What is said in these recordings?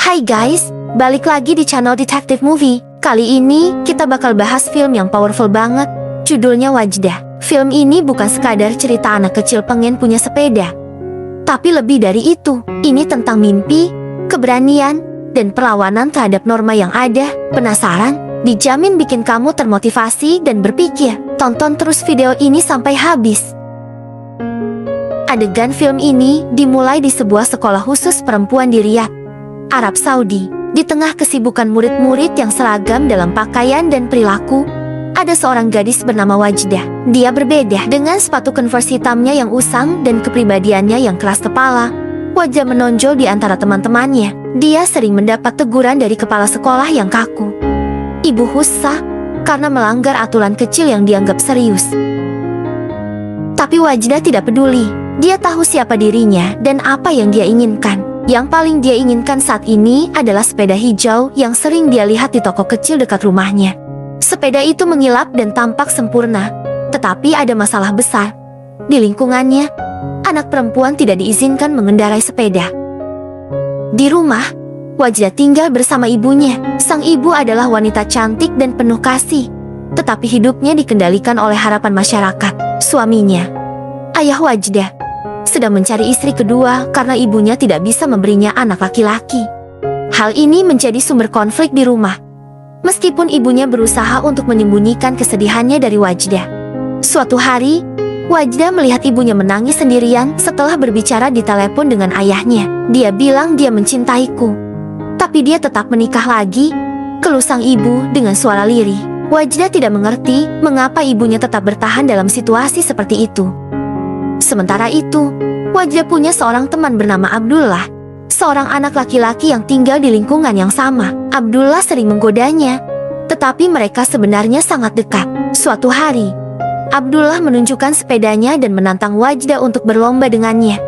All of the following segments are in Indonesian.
Hai guys, balik lagi di channel Detective Movie. Kali ini kita bakal bahas film yang powerful banget. Judulnya Wajdah. Film ini bukan sekadar cerita anak kecil pengen punya sepeda, tapi lebih dari itu. Ini tentang mimpi, keberanian, dan perlawanan terhadap norma yang ada. Penasaran? Dijamin bikin kamu termotivasi dan berpikir. Tonton terus video ini sampai habis. Adegan film ini dimulai di sebuah sekolah khusus perempuan di Riyadh, Arab Saudi. Di tengah kesibukan murid-murid yang seragam dalam pakaian dan perilaku, ada seorang gadis bernama Wajdah. Dia berbeda dengan sepatu Converse hitamnya yang usang dan kepribadiannya yang keras kepala. Wajdah menonjol di antara teman-temannya. Dia sering mendapat teguran dari kepala sekolah yang kaku, Ibu Hussa, karena melanggar aturan kecil yang dianggap serius. Tapi Wajdah tidak peduli. Dia tahu siapa dirinya dan apa yang dia inginkan. Yang paling dia inginkan saat ini adalah sepeda hijau yang sering dia lihat di toko kecil dekat rumahnya. Sepeda itu mengilap dan tampak sempurna, tetapi ada masalah besar. Di lingkungannya, anak perempuan tidak diizinkan mengendarai sepeda. Di rumah, Wajdah tinggal bersama ibunya. Sang ibu adalah wanita cantik dan penuh kasih, tetapi hidupnya dikendalikan oleh harapan masyarakat. Suaminya, ayah Wajdah, sedang mencari istri kedua karena ibunya tidak bisa memberinya anak laki-laki. Hal ini menjadi sumber konflik di rumah, meskipun ibunya berusaha untuk menyembunyikan kesedihannya dari Wajdah. Suatu hari, Wajdah melihat ibunya menangis sendirian setelah berbicara di telepon dengan ayahnya. Dia bilang dia mencintaiku, tapi dia tetap menikah lagi, keluh sang ibu dengan suara lirih. Wajdah tidak mengerti mengapa ibunya tetap bertahan dalam situasi seperti itu. Sementara itu, Wajdah punya seorang teman bernama Abdullah, seorang anak laki-laki yang tinggal di lingkungan yang sama. Abdullah sering menggodanya, tetapi mereka sebenarnya sangat dekat. Suatu hari, Abdullah menunjukkan sepedanya dan menantang Wajdah untuk berlomba dengannya.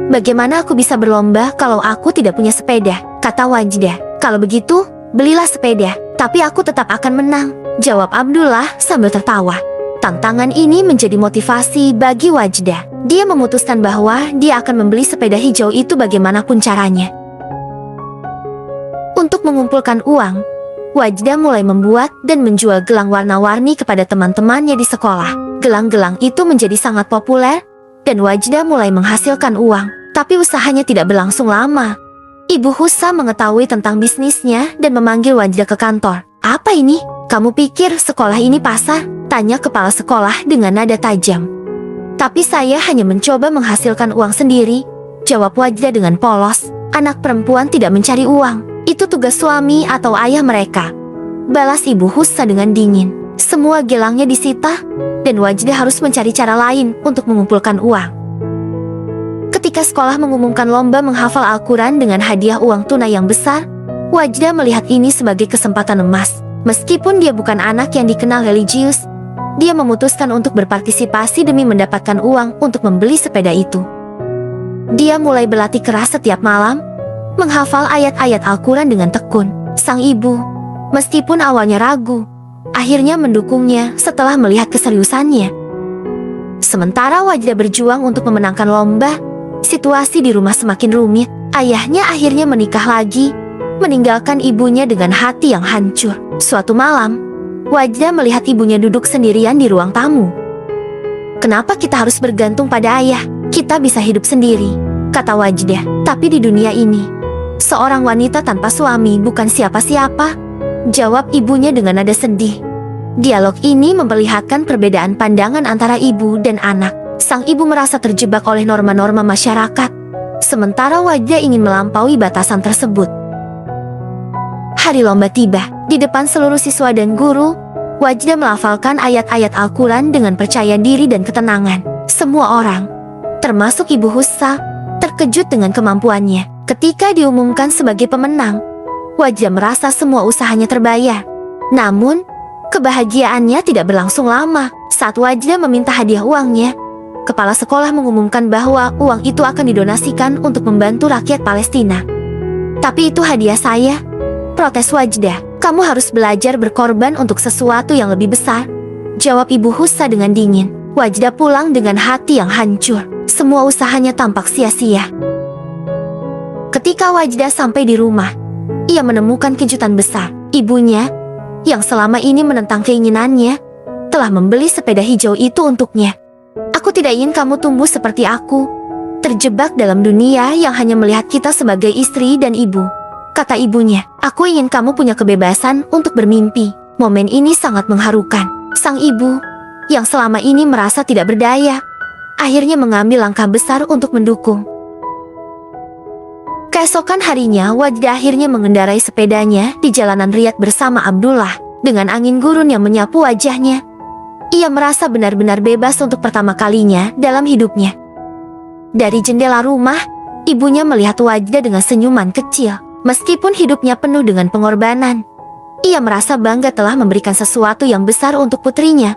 "Bagaimana aku bisa berlomba kalau aku tidak punya sepeda?" kata Wajdah. "Kalau begitu, belilah sepeda, tapi aku tetap akan menang," jawab Abdullah sambil tertawa. Tantangan ini menjadi motivasi bagi Wajdah. Dia memutuskan bahwa dia akan membeli sepeda hijau itu bagaimanapun caranya. Untuk mengumpulkan uang, Wajdah mulai membuat dan menjual gelang warna-warni kepada teman-temannya di sekolah. Gelang-gelang itu menjadi sangat populer, dan Wajdah mulai menghasilkan uang. Tapi usahanya tidak berlangsung lama. Ibu Hussa mengetahui tentang bisnisnya dan memanggil Wajdah ke kantor. "Apa ini? Kamu pikir sekolah ini pasar?" tanya kepala sekolah dengan nada tajam. "Tapi saya hanya mencoba menghasilkan uang sendiri," jawab Wajdah dengan polos. "Anak perempuan tidak mencari uang, itu tugas suami atau ayah mereka," balas Ibu Hussa dengan dingin. Semua gelangnya disita, dan Wajdah harus mencari cara lain untuk mengumpulkan uang. Ketika sekolah mengumumkan lomba menghafal Al-Quran dengan hadiah uang tunai yang besar, Wajdah melihat ini sebagai kesempatan emas. Meskipun dia bukan anak yang dikenal religius, dia memutuskan untuk berpartisipasi demi mendapatkan uang untuk membeli sepeda itu. Dia mulai berlatih keras setiap malam, menghafal ayat-ayat Al-Quran dengan tekun. Sang ibu, meskipun awalnya ragu, akhirnya mendukungnya setelah melihat keseriusannya. Sementara Wajdah berjuang untuk memenangkan lomba, situasi di rumah semakin rumit. Ayahnya akhirnya menikah lagi, meninggalkan ibunya dengan hati yang hancur. Suatu malam, Wajdah melihat ibunya duduk sendirian di ruang tamu. "Kenapa kita harus bergantung pada ayah? Kita bisa hidup sendiri," kata Wajdah. "Tapi di dunia ini, seorang wanita tanpa suami bukan siapa-siapa," jawab ibunya dengan nada sedih. Dialog ini memperlihatkan perbedaan pandangan antara ibu dan anak. Sang ibu merasa terjebak oleh norma-norma masyarakat, sementara Wajdah ingin melampaui batasan tersebut. Hari lomba tiba. Di depan seluruh siswa dan guru, Wajdah melafalkan ayat-ayat Al-Quran dengan percaya diri dan ketenangan. Semua orang, termasuk Ibu Hussa, terkejut dengan kemampuannya. Ketika diumumkan sebagai pemenang, Wajdah merasa semua usahanya terbayar. Namun, kebahagiaannya tidak berlangsung lama. Saat Wajdah meminta hadiah uangnya, kepala sekolah mengumumkan bahwa uang itu akan didonasikan untuk membantu rakyat Palestina. "Tapi itu hadiah saya," protes Wajdah. "Kamu harus belajar berkorban untuk sesuatu yang lebih besar," jawab Ibu Hussa dengan dingin. Wajdah pulang dengan hati yang hancur. Semua usahanya tampak sia-sia. Ketika Wajdah sampai di rumah, ia menemukan kejutan besar. Ibunya, yang selama ini menentang keinginannya, telah membeli sepeda hijau itu untuknya. Aku tidak ingin kamu tumbuh seperti aku, terjebak dalam dunia yang hanya melihat kita sebagai istri dan ibu, kata ibunya. Aku ingin kamu punya kebebasan untuk bermimpi. Momen ini sangat mengharukan. Sang ibu, yang selama ini merasa tidak berdaya, akhirnya mengambil langkah besar untuk mendukung. Keesokan harinya, Wajda akhirnya mengendarai sepedanya di jalanan Riyadh bersama Abdullah. Dengan angin gurun yang menyapu wajahnya, ia merasa benar-benar bebas untuk pertama kalinya dalam hidupnya. Dari jendela rumah, ibunya melihat Wajda dengan senyuman kecil. Meskipun hidupnya penuh dengan pengorbanan, ia merasa bangga telah memberikan sesuatu yang besar untuk putrinya.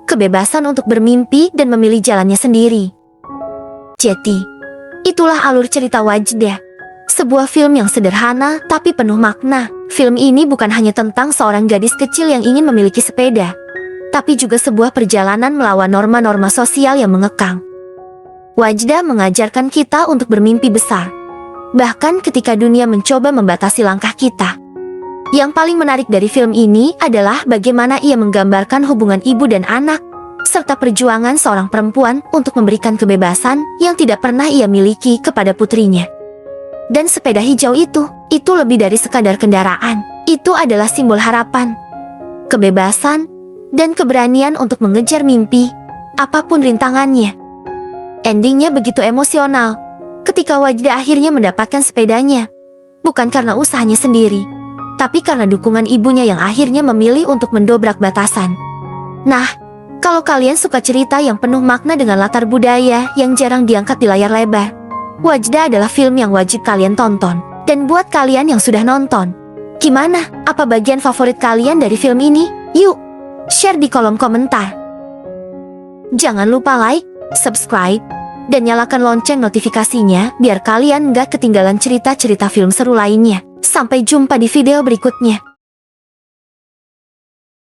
Kebebasan untuk bermimpi dan memilih jalannya sendiri. Jadi, itulah alur cerita Wajda. Sebuah film yang sederhana tapi penuh makna. Film ini bukan hanya tentang seorang gadis kecil yang ingin memiliki sepeda, tapi juga sebuah perjalanan melawan norma-norma sosial yang mengekang. Wajda mengajarkan kita untuk bermimpi besar, bahkan ketika dunia mencoba membatasi langkah kita. Yang paling menarik dari film ini adalah bagaimana ia menggambarkan hubungan ibu dan anak, serta perjuangan seorang perempuan untuk memberikan kebebasan yang tidak pernah ia miliki kepada putrinya. Dan sepeda hijau itu lebih dari sekadar kendaraan. Itu adalah simbol harapan, kebebasan, dan keberanian untuk mengejar mimpi, apapun rintangannya. Endingnya begitu emosional, ketika Wajda akhirnya mendapatkan sepedanya. Bukan karena usahanya sendiri, tapi karena dukungan ibunya yang akhirnya memilih untuk mendobrak batasan. Nah, kalau kalian suka cerita yang penuh makna dengan latar budaya yang jarang diangkat di layar lebar, Wajda adalah film yang wajib kalian tonton. Dan buat kalian yang sudah nonton, gimana? Apa bagian favorit kalian dari film ini? Yuk, share di kolom komentar. Jangan lupa like, subscribe, dan nyalakan lonceng notifikasinya biar kalian nggak ketinggalan cerita-cerita film seru lainnya. Sampai jumpa di video berikutnya.